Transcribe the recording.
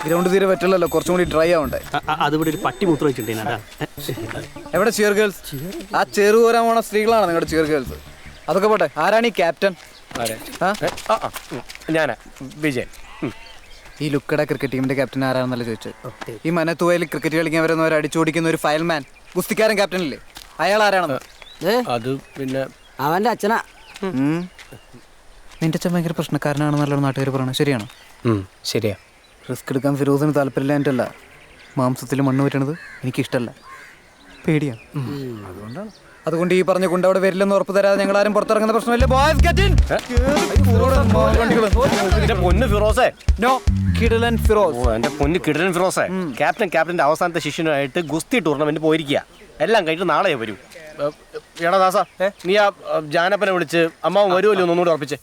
Ground തീരെ പറ്റില്ലല്ലോ, കുറച്ചും കൂടി ഡ്രൈ ആവണ്ടേ. അതുകൂടി ഒരു പട്ടി മൂത്രം വെച്ചിട്ടുണ്ടേ. എവിടെ ചിയർ ഗേൾസ്? ആ ചെറു പോരാൻ പോണ സ്ത്രീകളാണ് നിങ്ങളുടെ ചിയർ ഗേൾസ്. അതൊക്കെ പോട്ടെ, ആരാണ് ഈ ക്യാപ്റ്റൻ? ഞാനാ വിജയൻ. ഈ ലുക്കട ക്രിക്കറ്റ് ടീമിന്റെ ക്യാപ്റ്റൻ ആരാണെന്നല്ല ചോദിച്ചത്. ഈ മനത്തുവയിൽ ക്രിക്കറ്റ് കളിക്കാൻ വരുന്നവർ അടിച്ചോടിക്കുന്ന ഒരു ഫയൽമാൻ, ഗുസ്തിക്കാരൻ ക്യാപ്റ്റൻ ഇല്ലേ, അയാൾ ആരാണെന്ന്? അത് പിന്നെ അവന്റെ അച്ഛനാ. നിന്റെ അച്ഛൻ ഭയങ്കര പ്രശ്നക്കാരനാണെന്നല്ലോ നാട്ടുകാർ പറയണത്, ശരിയാണോ? ശരിയാ. റിസ്ക് എടുക്കാൻ ഫിറോസിന് താല്പര്യമില്ലാഞ്ഞിട്ടല്ല, മാംസത്തിൽ മണ്ണ് പറ്റണത് എനിക്കിഷ്ടമല്ല, പേടിയാണ്. അതുകൊണ്ട് ഈ പറഞ്ഞ കൊണ്ട് അവിടെ വരില്ലെന്ന് ഉറപ്പ് തരാതെ ഞങ്ങൾ ആരും പുറത്തിറങ്ങുന്ന പ്രശ്നമില്ല. പൊന്ന് ഫിറോസേ. നോ, കിടിലൻ ഫിറോസ്. എന്റെ പൊന്ന് കിടിലൻ ഫിറോസേ. ക്യാപ്റ്റന്റെ അവസാനത്തെ ശിഷ്യനുമായിട്ട് ഗുസ്തി ടൂർണമെന്റ് പോയിരിക്കുക. എല്ലാം കഴിഞ്ഞിട്ട് നാളെ വരൂ. എടാ ദാസ, നീ ആ ജാനപ്പനെ വിളിച്ച് അമ്മാവൻ വരുമല്ലോ ഒന്നുകൂടെ ഉറപ്പിച്ചേ.